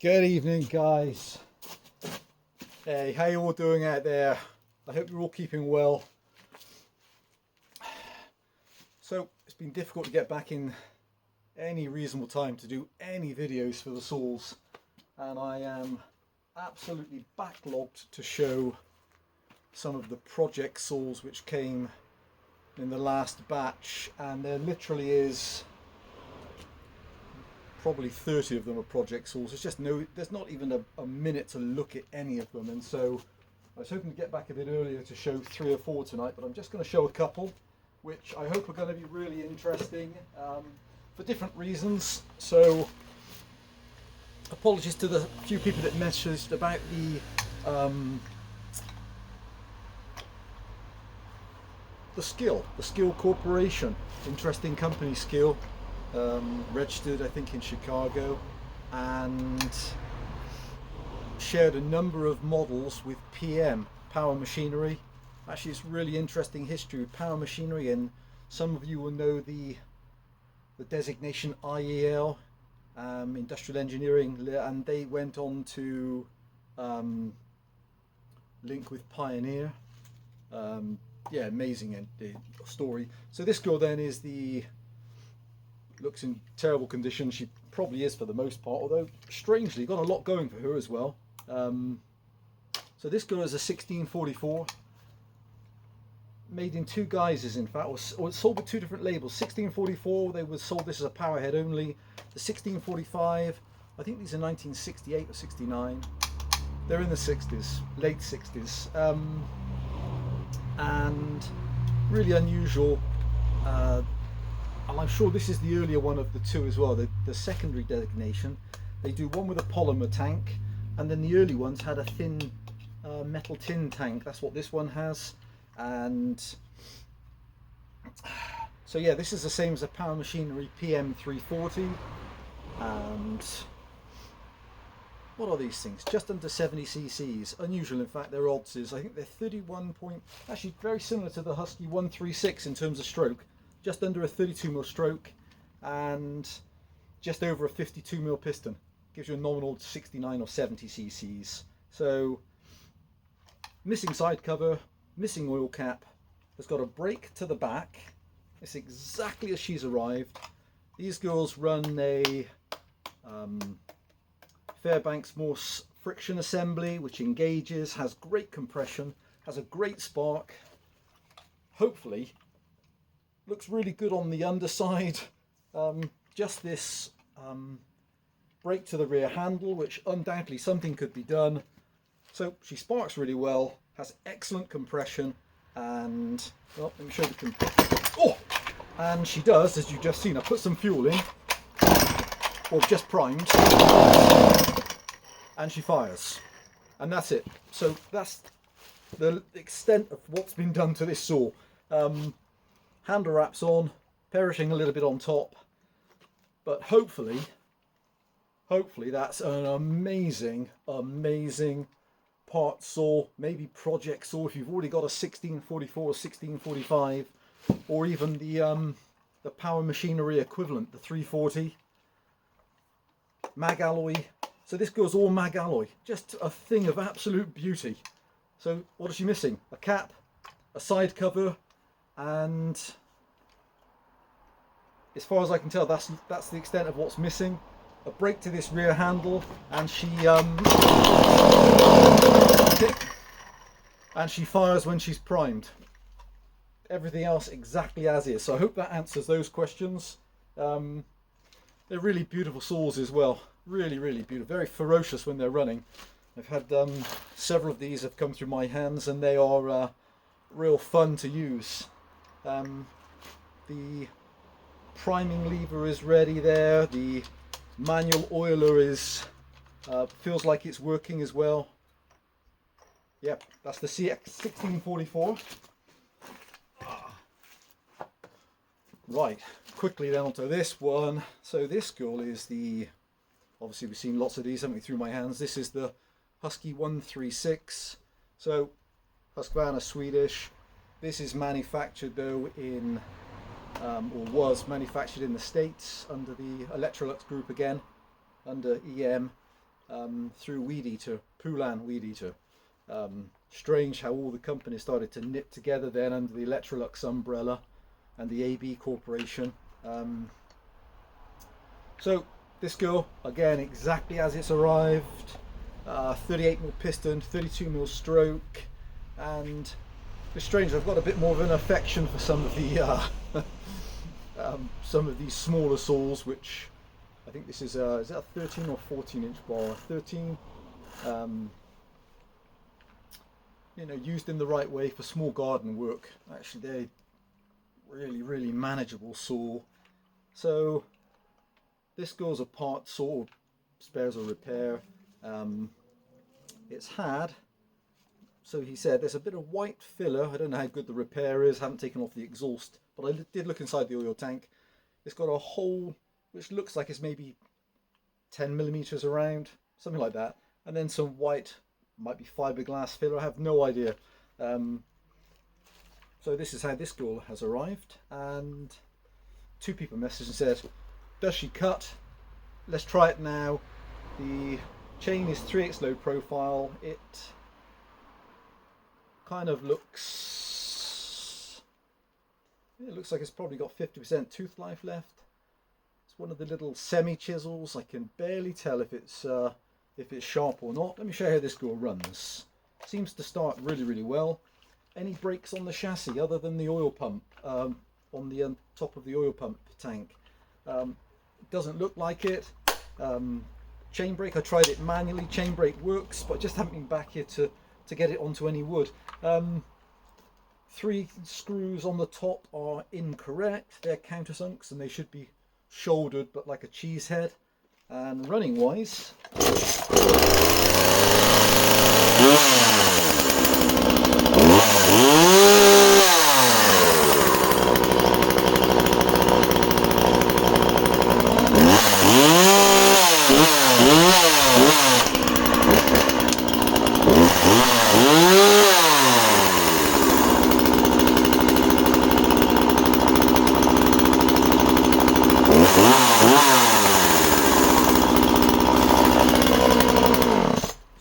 Good evening, guys. Hey, how you all doing out there? I hope you're all keeping well. So it's been difficult to get back in any reasonable time to do any videos for the saws, and I am absolutely backlogged to show some of the project saws which came in the last batch, and there literally is probably 30 of them are project saws. There's not even a minute to look at any of them, and so I was hoping to get back a bit earlier to show 3 or 4 tonight, but I'm just going to show a couple which I hope are going to be really interesting for different reasons. So apologies to the few people that messaged about the Skil Corporation. Interesting company, Skil. Registered I think in Chicago, and shared a number of models with PM, Power Machinery. Actually, it's really interesting history with Power Machinery, and some of you will know the designation IEL, Industrial Engineering, and they went on to link with Pioneer. Yeah, amazing story. So this girl then looks in terrible condition. She probably is for the most part, although strangely got a lot going for her as well. So this girl is a 1644, made in 2 guises in fact, or sold with 2 different labels. 1644, they were sold this as a power head only. The 1645, I think these are 1968 or 69. They're in the 60s, late 60s, and really unusual. And I'm sure this is the earlier one of the 2 as well, the secondary designation. They do one with a polymer tank, and then the early ones had a thin metal tin tank. That's what this one has. And so yeah, this is the same as a Power Machinery PM340. And what are these things? Just under 70 cc's. Unusual, in fact. Their odds is, I think they're 31 point, actually very similar to the Husky 136 in terms of stroke. Just under a 32mm stroke and just over a 52mm piston. Gives you a nominal 69 or 70 cc's. So missing side cover, missing oil cap. Has got a brake to the back. It's exactly as she's arrived. These girls run a Fairbanks Morse friction assembly, which engages, has great compression, has a great spark. Hopefully looks really good on the underside. Just this brake to the rear handle, which undoubtedly something could be done. So she sparks really well, has excellent compression, and well, let me show the compression. Oh, and she does, as you've just seen. I put some fuel in, or just primed, and she fires, and that's it. So that's the extent of what's been done to this saw. Handle wraps on, perishing a little bit on top, but hopefully that's an amazing part saw, maybe project saw if you've already got a 1644 or 1645, or even the Power Machinery equivalent, the 340 mag alloy. So this goes all mag alloy, just a thing of absolute beauty. So what is she missing? A cap, a side cover, and as far as I can tell, that's the extent of what's missing. A brake to this rear handle, and she fires when she's primed. Everything else exactly as is. So I hope that answers those questions. They're really beautiful saws as well. Really beautiful. Very ferocious when they're running. I've had several of these have come through my hands, and they are real fun to use. The priming lever is ready there. The manual oiler is feels like it's working as well. Yep, that's the CX 1644. Right, quickly then onto this one. So this girl is obviously we've seen lots of these, haven't we, through my hands. This is the Husky 136. So Husqvarna, Swedish. This is manufactured though in or was manufactured in the States under the Electrolux group again, under EM. through Weed Eater, Poulan Weed Eater. Strange how all the companies started to knit together then under the Electrolux umbrella and the AB Corporation. So this girl, again, exactly as it's arrived, 38mm piston, 32mm stroke, and it's strange, I've got a bit more of an affection for some of the some of these smaller saws, which I think this is that a 13 or 14 inch bar? 13. You know, used in the right way for small garden work. Actually, they're really manageable saw. So this goes a part saw, spares or repair. It's had, so he said, there's a bit of white filler. I don't know how good the repair is, haven't taken off the exhaust, but I did look inside the oil tank. It's got a hole which looks like it's maybe 10mm around, something like that, and then some white, might be fiberglass filler, I have no idea. So this is how this girl has arrived, and two people messaged and said, does she cut? Let's try it now. The chain is 3/8 low profile. It kind of looks, it looks like it's probably got 50% tooth life left. It's one of the little semi chisels. I can barely tell if it's sharp or not. Let me show you how this girl runs. Seems to start really well. Any brakes on the chassis other than the oil pump on the top of the oil pump tank? Doesn't look like it. Chain brake, I tried it manually. Chain brake works, but I just haven't been back here to get it onto any wood. 3 screws on the top are incorrect. They're countersunks and they should be shouldered, but like a cheese head. And running wise,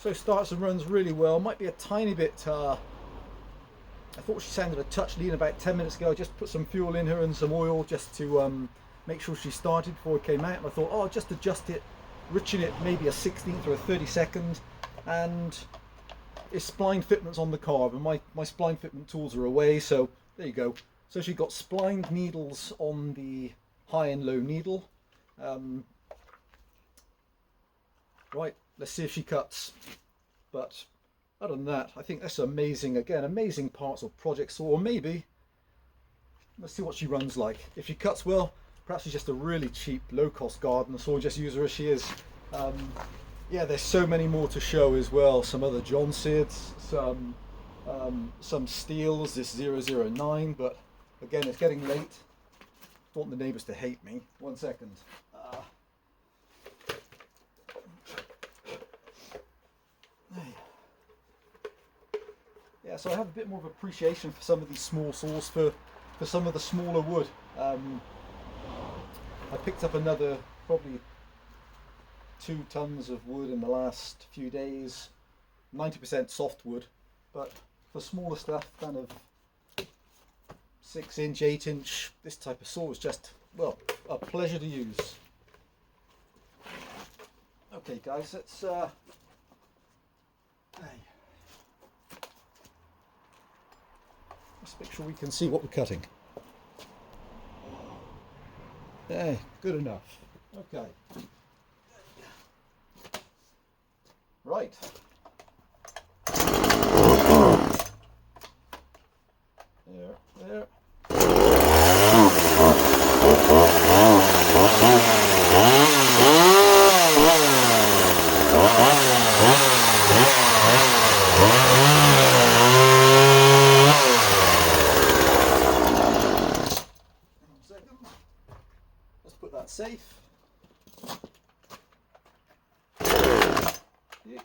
so starts and runs really well. Might be a tiny bit, I thought she sounded a touch lean about 10 minutes ago. I just put some fuel in her and some oil just to make sure she started before it came out, and I thought, oh, just adjust it, richen it maybe a 16th or a 32nd, and it's spline fitments on the carb, and my spline fitment tools are away, so there you go. So she got splined needles on the high and low needle. Right, let's see if she cuts. But other than that, I think that's amazing. Again, amazing parts of project saw. Or maybe, let's see what she runs like. If she cuts well, perhaps she's just a really cheap, low-cost gardener saw. Just use her as she is. Yeah, there's so many more to show as well. Some other John Sids, some Steels, this 009. But again, it's getting late. Don't want the neighbours to hate me. 1 second. Yeah, so I have a bit more of appreciation for some of these small saws, for some of the smaller wood. I picked up another probably 2 tons of wood in the last few days, 90% softwood, but for smaller stuff, kind of 6 inch, 8 inch, this type of saw is just, well, a pleasure to use. Okay guys, let's make sure we can see what we're cutting. Yeah, good enough. Okay. Right. There. Safe. Yeah.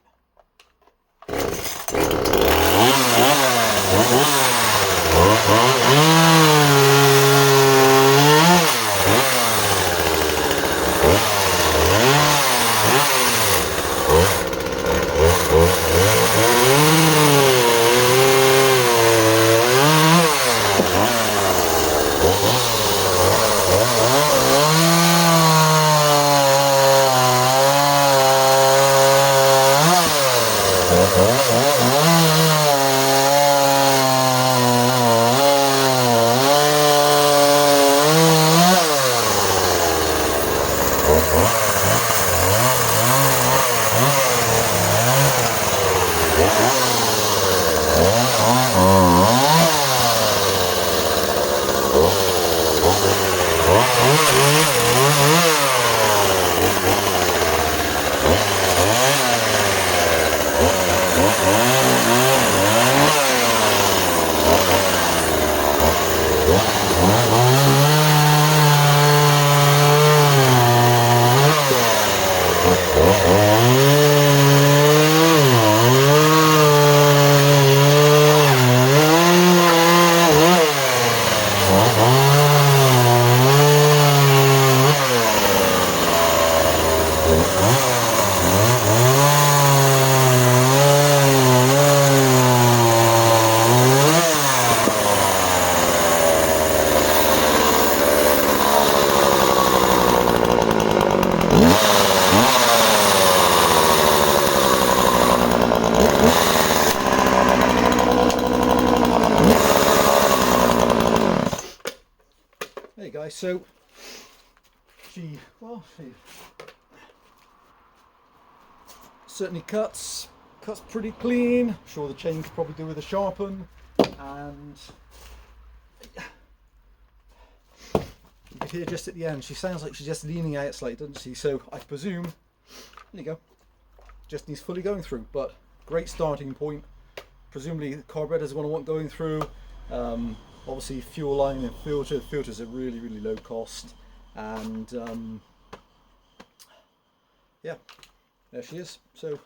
So she certainly cuts pretty clean. I'm sure the chain could probably do with a sharpen, and you can hear just at the end she sounds like she's just leaning out slightly, doesn't she? So I presume, there you go, just needs fully going through, but great starting point. Presumably the carburetors are going to want going through. Obviously fuel line and filters are really low cost, and yeah, there she is. So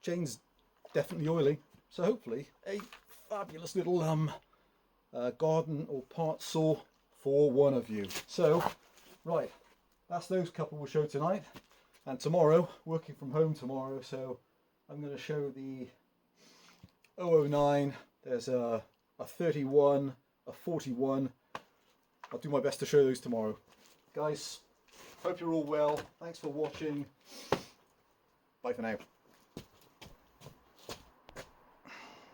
chain's definitely oily, so hopefully a fabulous little garden or part saw for one of you. So right, that's those couple we'll show tonight, and tomorrow, working from home tomorrow, so I'm going to show the 009. There's a 31, a 41. I'll do my best to show those tomorrow. Guys, hope you're all well. Thanks for watching. Bye for now.